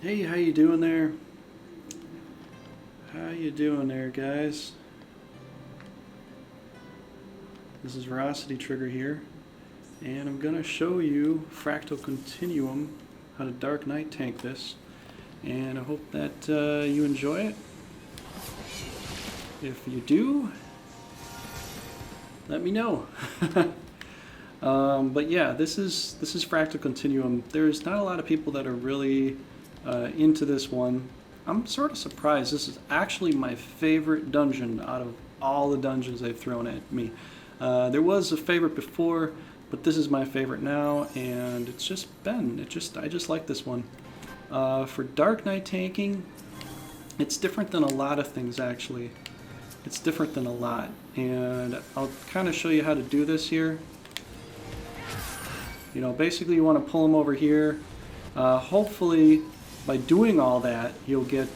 Hey, how you doing there? How you doing there, guys? This is Veracity Trigger here, and I'm gonna show you Fractal Continuum, how to Dark Knight tank this, and I hope that you enjoy it. If you do, let me know. But yeah, this is Fractal Continuum. There's not a lot of people that are really into this one. I'm sort of surprised. This is actually my favorite dungeon out of all the dungeons they've thrown at me. There was a favorite before, but this is my favorite now, and it's just been. I just like this one. For Dark Knight tanking, it's different than a lot of things actually. It's different than a lot, and I'll kind of show you how to do this here. You know, basically you want to pull them over here. Hopefully, by doing all that, you'll get,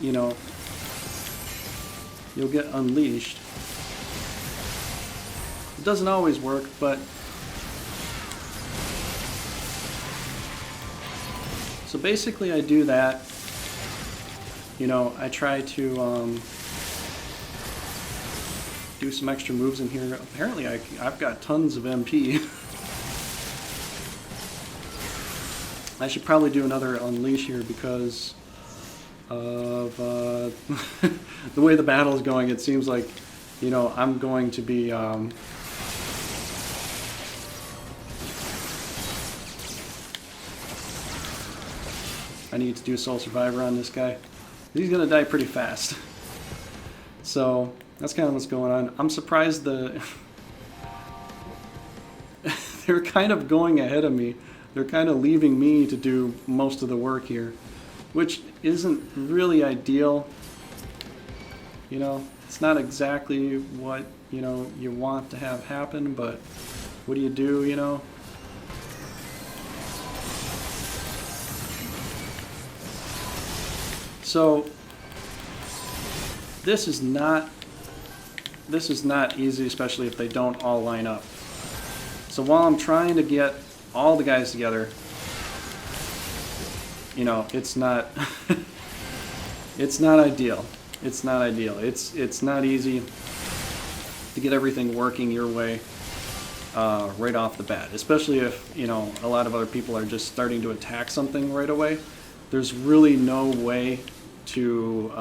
you know, you'll get unleashed. It doesn't always work, but so basically I do that. You know, I try to do some extra moves in here. Apparently I've got tons of MP. I should probably do another unleash here because of the way the battle is going. It seems like, you know, I'm going to be I need to do Soul Survivor on this guy. He's gonna die pretty fast. So that's kind of what's going on. I'm surprised they're kind of going ahead of me. They're kind of leaving me to do most of the work here, which isn't really ideal. You know, it's not exactly what, you know, you want to have happen, but what do, you know? So this is not easy, especially if they don't all line up. So while I'm trying to get all the guys together, you know, it's not it's not ideal. It's not ideal. It's not easy to get everything working your way right off the bat, especially if, you know, a lot of other people are just starting to attack something right away. There's really no way to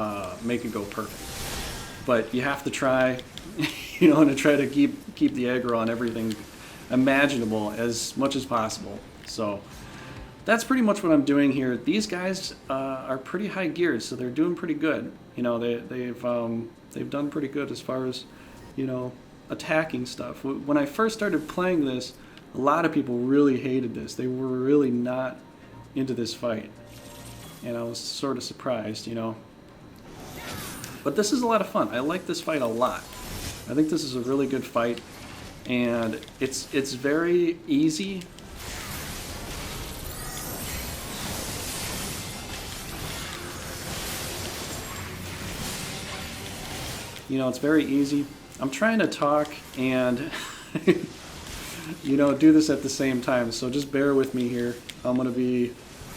make it go perfect. But you have to try, you know, to try to keep the aggro on everything imaginable as much as possible. So that's pretty much what I'm doing here. These guys are pretty high geared, so they're doing pretty good. You know, they've done pretty good as far as, you know, attacking stuff. When I first started playing this, a lot of people really hated this. They were really not into this fight, and I was sort of surprised, you know. But this is a lot of fun. I like this fight a lot. I think this is a really good fight, and it's very easy. You know, it's very easy. I'm trying to talk and you know, do this at the same time, so just bear with me here. I'm going to be,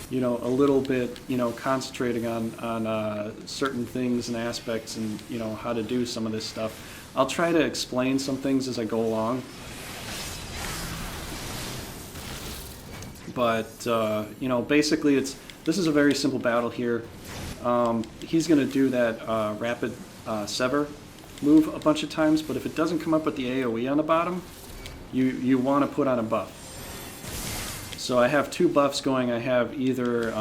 you know, a little bit, you know, concentrating on certain things and aspects, and, you know, how to do some of this stuff. I'll try to explain some things as I go along. But, you know, basically this is a very simple battle here. He's going to do that rapid sever move a bunch of times, but if it doesn't come up with the AoE on the bottom, you want to put on a buff. So I have two buffs going. I have either,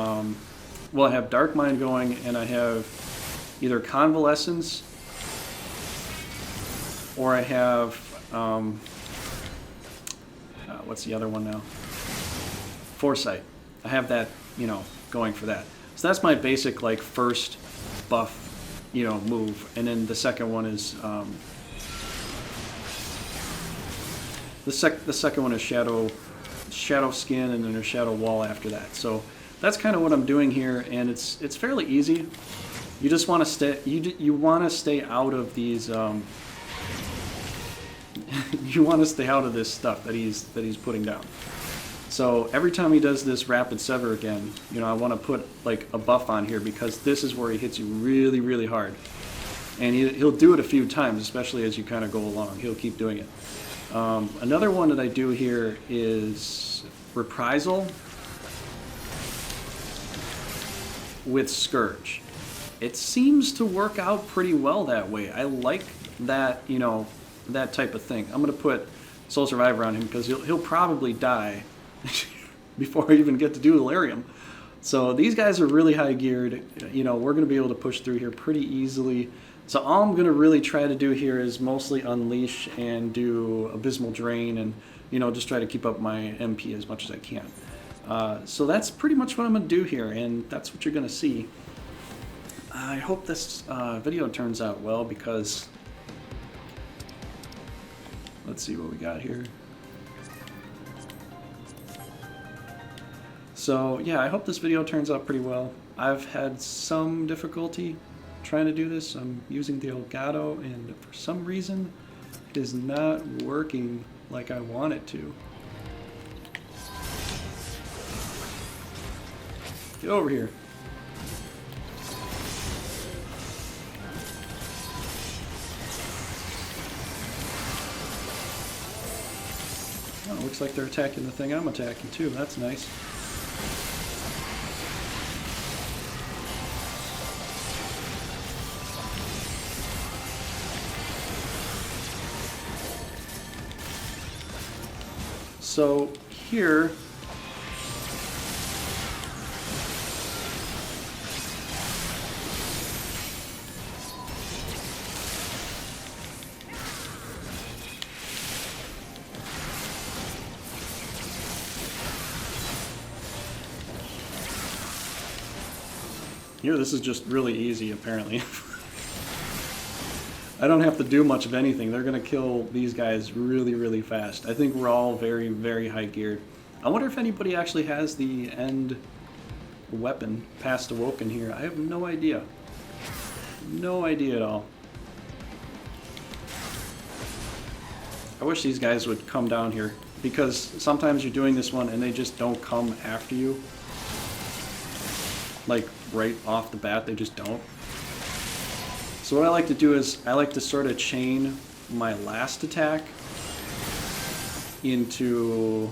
well, I have Dark Mind going, and I have either Convalescence, or I have, what's the other one now? Foresight. I have that, you know, going for that. So that's my basic, like, first buff, you know, move, and then the second one is, the second one is Shadow Skin, and then there's Shadow Wall after that. So that's kind of what I'm doing here, and it's fairly easy. You just want to stay you want to stay out of these you want to stay out of this stuff that he's putting down. So every time he does this rapid sever again, you know, I want to put like a buff on here because this is where he hits you really, really hard. And he'll do it a few times, especially as you kind of go along. He'll keep doing it. Another one that I do here is Reprisal with Scourge. It seems to work out pretty well that way. I like that, you know, that type of thing. I'm going to put Soul Survivor on him because he'll probably die before I even get to do Delirium. So these guys are really high geared. You know, we're going to be able to push through here pretty easily. So all I'm going to really try to do here is mostly Unleash and do Abysmal Drain and, you know, just try to keep up my MP as much as I can. So that's pretty much what I'm going to do here, and that's what you're going to see. I hope this video turns out well because... Let's see what we got here. So yeah, I hope this video turns out pretty well. I've had some difficulty trying to do this. I'm using the Elgato and for some reason it is not working like I want it to. Get over here. Oh, looks like they're attacking the thing I'm attacking too. That's nice. So here, this is just really easy apparently. I don't have to do much of anything. They're going to kill these guys really, really fast. I think we're all very, very high geared. I wonder if anybody actually has the end weapon past Awoken here. I have no idea. No idea at all. I wish these guys would come down here because sometimes you're doing this one and they just don't come after you. Like right off the bat, they just don't. So what I like to do is I like to sort of chain my last attack into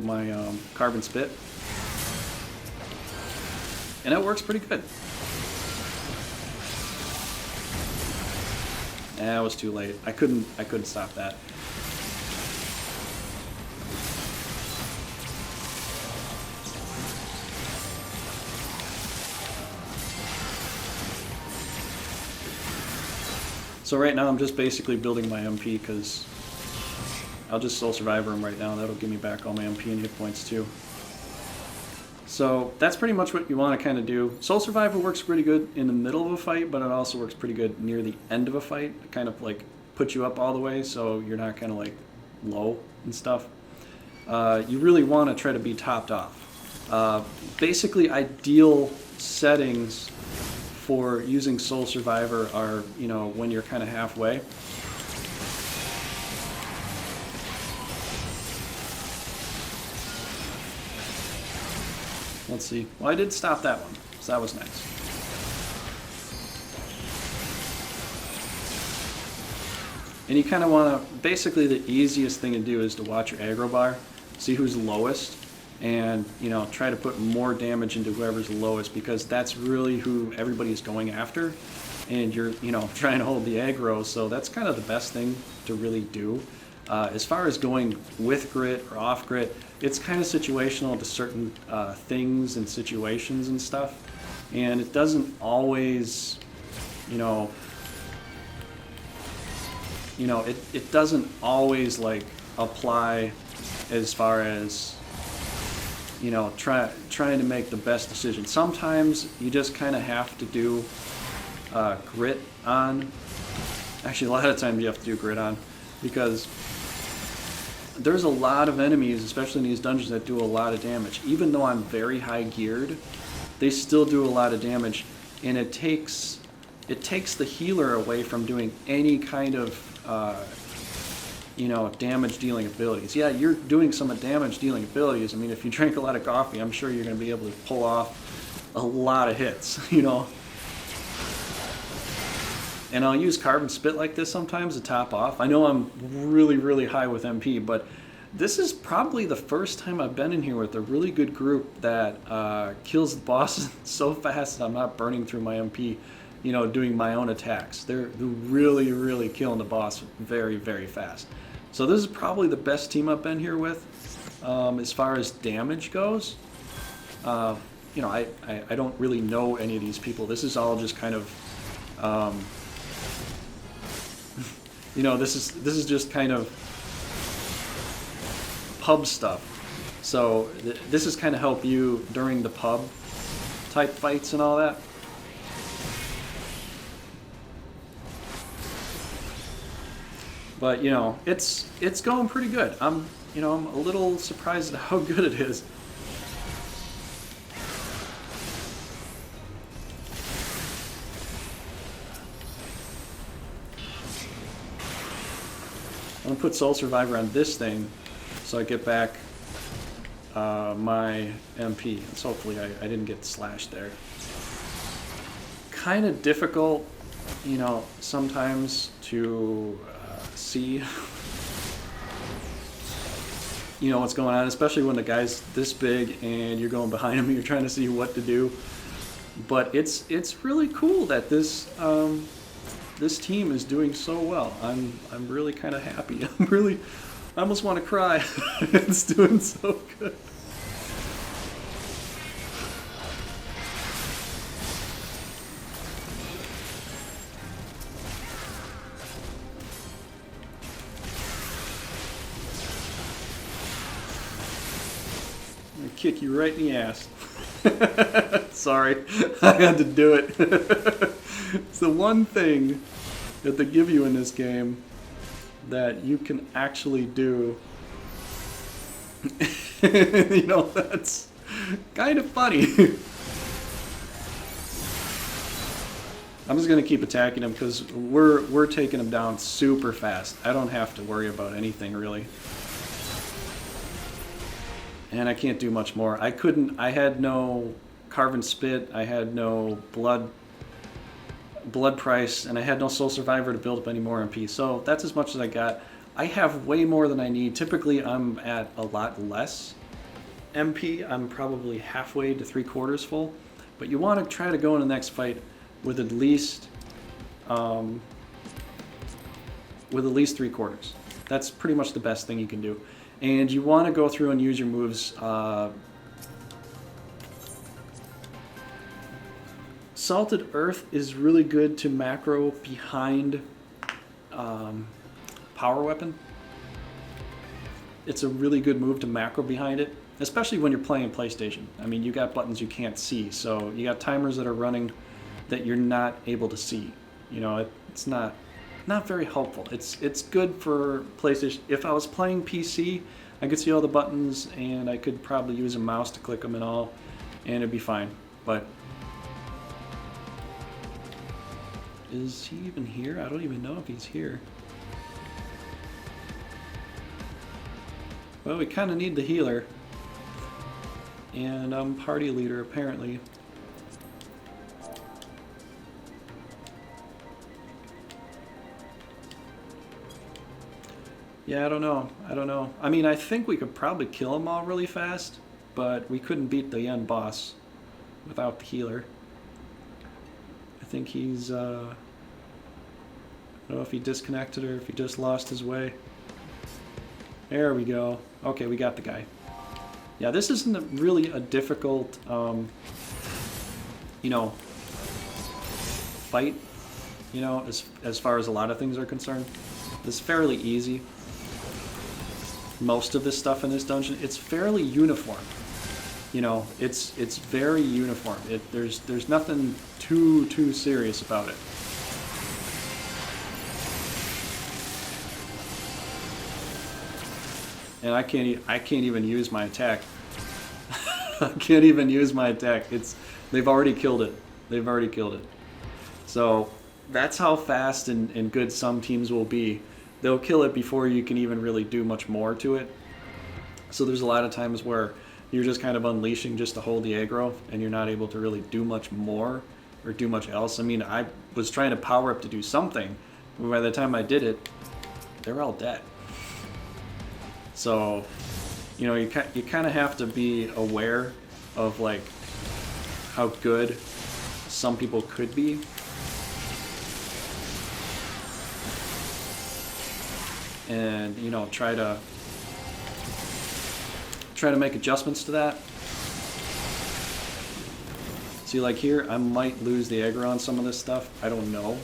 my Carbon Spit, and that works pretty good. That was too late. I couldn't stop that. So right now I'm just basically building my MP because I'll just Soul Survivor him right now. That'll give me back all my MP and hit points too. So that's pretty much what you want to kind of do. Soul Survivor works pretty good in the middle of a fight, but it also works pretty good near the end of a fight. It kind of like puts you up all the way so you're not kind of like low and stuff. You really want to try to be topped off. Basically ideal settings for using Soul Survivor are, you know, when you're kind of halfway. Let's see. Well, I did stop that one, so that was nice. And you kind of want to, basically the easiest thing to do is to watch your aggro bar, see who's lowest, and, you know, try to put more damage into whoever's lowest because that's really who everybody's going after. And you're, you know, trying to hold the aggro, so that's kind of the best thing to really do. As far as going with grit or off grit, it's kind of situational to certain things and situations and stuff. And it doesn't always, it doesn't always like apply as far as, you know, trying to make the best decision. Sometimes you just kind of have to do grit on. Actually, a lot of times you have to do grit on because there's a lot of enemies, especially in these dungeons, that do a lot of damage. Even though I'm very high geared, they still do a lot of damage, and it takes it takes the healer away from doing any kind of you know, damage dealing abilities. Yeah, you're doing some damage dealing abilities. I mean, if you drink a lot of coffee, I'm sure you're going to be able to pull off a lot of hits, you know. And I'll use Carbon Spit like this sometimes to top off. I know I'm really, really high with MP, but this is probably the first time I've been in here with a really good group that kills the bosses so fast that I'm not burning through my MP, you know, doing my own attacks. They're really, really killing the boss very, very fast. So this is probably the best team I've been here with. As far as damage goes, you know, I don't really know any of these people. This is all just kind of, you know, this is just kind of pub stuff. So this is kind of help you during the pub type fights and all that. But you know, it's going pretty good. I'm a little surprised at how good it is. I'm gonna put Soul Survivor on this thing so I get back my MP. So hopefully I didn't get slashed there. Kind of difficult, you know, sometimes to see, you know, what's going on, especially when the guy's this big and you're going behind him and you're trying to see what to do. But it's really cool that this this team is doing so well. I'm really kind of happy. I almost want to cry. It's doing so good. I'm gonna kick you right in the ass. Sorry, I had to do it. It's the one thing that they give you in this game that you can actually do. You know, that's kind of funny. I'm just gonna keep attacking him because we're taking him down super fast. I don't have to worry about anything really. And I can't do much more. I had no Carbon Spit, I had no blood price, and I had no Soul Survivor to build up any more MP. So that's as much as I got. I have way more than I need. Typically I'm at a lot less MP. I'm probably halfway to 3/4 full. But you want to try to go in the next fight with at least 3/4. That's pretty much the best thing you can do. And you want to go through and use your moves. Salted Earth is really good to macro behind Power Weapon. It's a really good move to macro behind it, especially when you're playing PlayStation. I mean, you got buttons you can't see, so you got timers that are running that you're not able to see. You know, it's not very helpful. It's good for PlayStation. If I was playing PC, I could see all the buttons and I could probably use a mouse to click them and all, and it'd be fine. But is he even here? I don't even know if he's here. Well, we kind of need the healer, and I'm party leader apparently. Yeah, I don't know. I mean, I think we could probably kill them all really fast, but we couldn't beat the end boss without the healer. I think he's, I don't know if he disconnected or if he just lost his way. There we go. Okay, we got the guy. Yeah, this isn't really a difficult, you know, fight, you know, as far as a lot of things are concerned. It's fairly easy. Most of this stuff in this dungeon, it's fairly uniform. You know, it's very uniform. There's nothing too serious about it. And I can't even use my attack. I can't even use my attack. They've already killed it. They've already killed it. So that's how fast and good some teams will be. They'll kill it before you can even really do much more to it. So there's a lot of times where you're just kind of unleashing just to hold the aggro, and you're not able to really do much more or do much else. I mean, I was trying to power up to do something, but by the time I did it, they were all dead. So, you know, you kind of have to be aware of like how good some people could be. And, you know, try to make adjustments to that. See, like here, I might lose the aggro on some of this stuff. I don't know.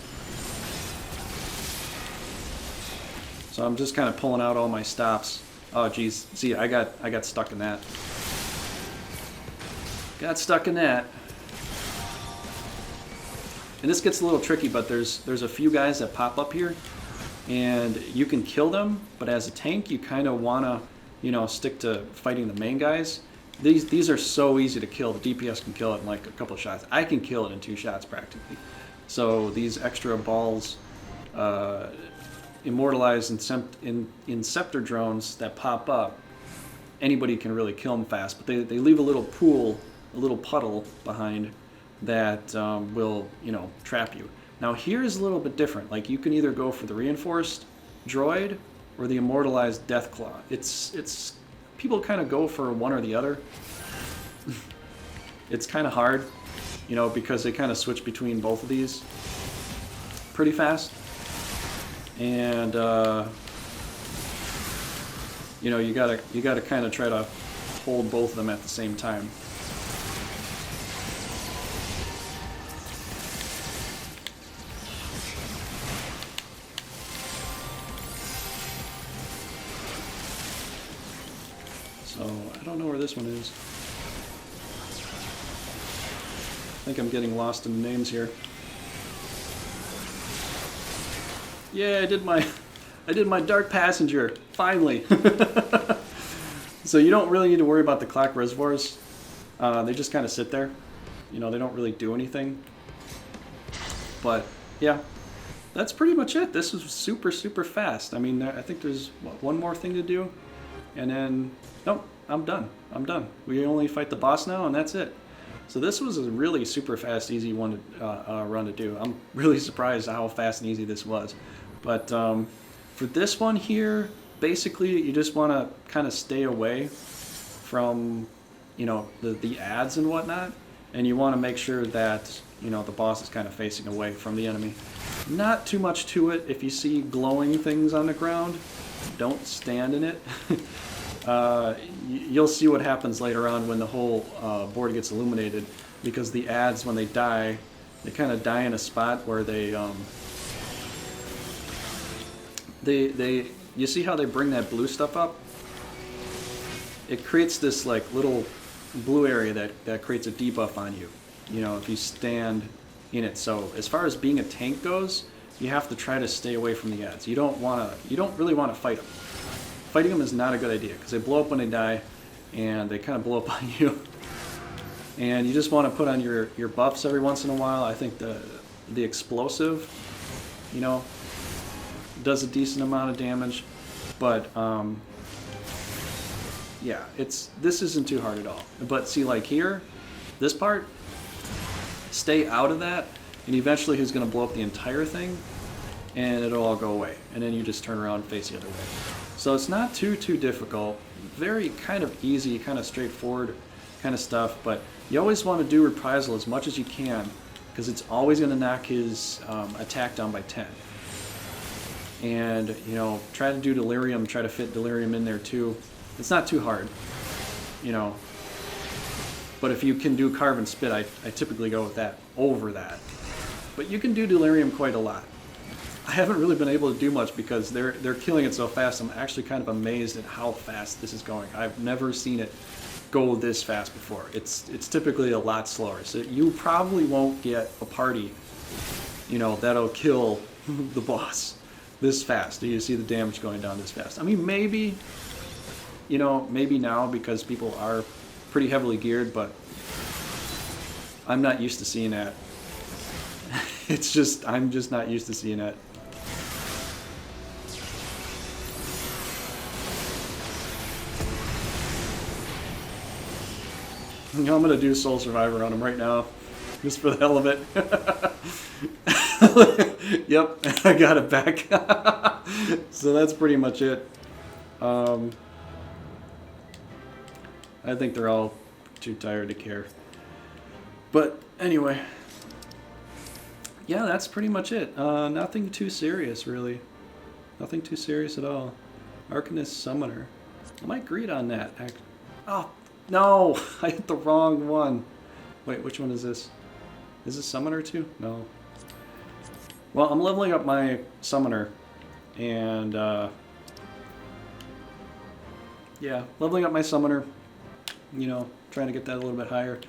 So I'm just kind of pulling out all my stops. Oh, geez. See, I got stuck in that. Got stuck in that. And this gets a little tricky, but there's a few guys that pop up here, and you can kill them, but as a tank, you kind of want to, you know, stick to fighting the main guys. These are so easy to kill. The DPS can kill it in like a couple of shots. I can kill it in 2 shots practically. So these extra balls, immortalized Inceptor drones that pop up, anybody can really kill them fast. But they leave a little pool, a little puddle behind that will, you know, trap you. Now here is a little bit different. Like you can either go for the reinforced droid or the immortalized Deathclaw. It's people kind of go for one or the other. It's kind of hard, you know, because they kind of switch between both of these pretty fast. And you know, you gotta kind of try to hold both of them at the same time. So I don't know where this one is. I think I'm getting lost in the names here. Yeah, I did my Dark Passenger, finally. So you don't really need to worry about the clock reservoirs. They just kind of sit there. You know, they don't really do anything. But yeah, that's pretty much it. This was super, super fast. I mean, I think there's one more thing to do, and then nope, I'm done. I'm done. We only fight the boss now, and that's it. So this was a really super fast, easy one to run to do. I'm really surprised how fast and easy this was. But for this one here, basically you just want to kind of stay away from, you know, the ads and whatnot, and you want to make sure that, you know, the boss is kind of facing away from the enemy. Not too much to it. If you see glowing things on the ground, don't stand in it. You'll see what happens later on when the whole board gets illuminated, because the ads, when they die, they kind of die in a spot where you see how they bring that blue stuff up? It creates this like little blue area that creates a debuff on you, you know, if you stand in it. So as far as being a tank goes, you have to try to stay away from the ads. You don't really want to fight them. Fighting them is not a good idea, because they blow up when they die, and they kind of blow up on you. And you just want to put on your buffs every once in a while. I think the explosive, you know, does a decent amount of damage, but yeah, this isn't too hard at all. But see, like here, this part, stay out of that, and eventually he's going to blow up the entire thing, and it'll all go away, and then you just turn around and face the other way. So it's not too difficult, very kind of easy, kind of straightforward kind of stuff, but you always want to do reprisal as much as you can, because it's always going to knock his attack down by 10. And, you know, try to do delirium, try to fit delirium in there too. It's not too hard, you know. But if you can do carve and spit, I typically go with that over that. But you can do delirium quite a lot. I haven't really been able to do much because they're killing it so fast. I'm actually kind of amazed at how fast this is going. I've never seen it go this fast before. It's typically a lot slower. So you probably won't get a party, you know, that'll kill the boss this fast. Do you see the damage going down this fast? I mean, maybe, you know, maybe now because people are pretty heavily geared, but I'm not used to seeing that. It's just, I'm just not used to seeing that. You know, I'm gonna do Soul Survivor on him right now, just for the hell of it. Yep, I got it back. So that's pretty much it. I think they're all too tired to care. But anyway, yeah, that's pretty much it. Nothing too serious, really. Nothing too serious at all. Arcanist Summoner. I might greed on that. Oh, no! I hit the wrong one. Wait, which one is this? Is this Summoner too? No. Well, I'm leveling up my Summoner. And, yeah, leveling up my Summoner. You know, trying to get that a little bit higher.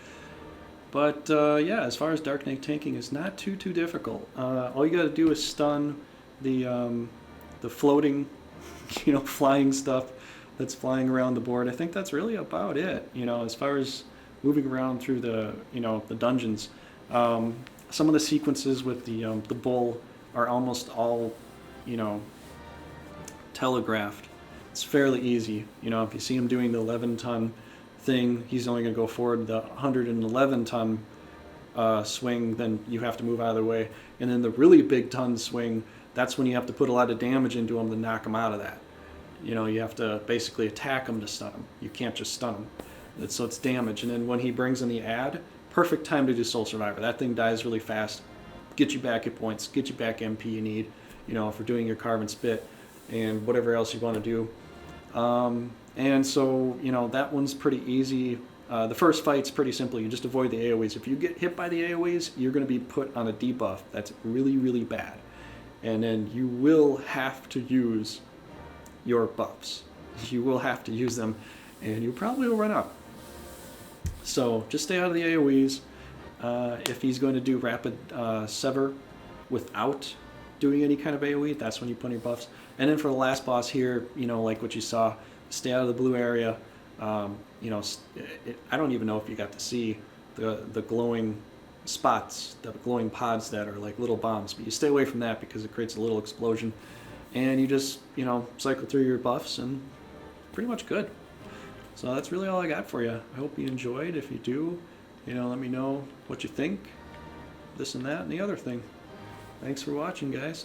But, yeah, as far as Dark Knight tanking, it's not too difficult. All you gotta do is stun the floating, you know, flying stuff that's flying around the board. I think that's really about it, you know, as far as moving around through the, you know, the dungeons. Some of the sequences with the bull are almost all, you know, telegraphed. It's fairly easy. You know, if you see him doing the 11-ton thing, he's only going to go forward the 111-ton swing, then you have to move out of the way. And then the really big ton swing, that's when you have to put a lot of damage into him to knock him out of that. You know, you have to basically attack him to stun him. You can't just stun him. So it's damage. And then when he brings in the add, perfect time to do Soul Survivor. That thing dies really fast. Get you back hit points, get you back MP you need, you know, for doing your carve and spit and whatever else you want to do. And so, you know, that one's pretty easy. The first fight's pretty simple. You just avoid the AoEs. If you get hit by the AoEs, you're going to be put on a debuff. That's really bad. And then you will have to use your buffs. You will have to use them, and you probably will run out. So just stay out of the AoEs. If he's going to do rapid sever without doing any kind of AoE, that's when you put your buffs. And then for the last boss here, you know, like what you saw, stay out of the blue area. You know, I don't even know if you got to see the glowing spots, the glowing pods that are like little bombs, but you stay away from that because it creates a little explosion. And you just, you know, cycle through your buffs and pretty much good. So that's really all I got for you. I hope you enjoyed. If you do, you know, let me know what you think, this and that and the other thing. Thanks for watching, guys.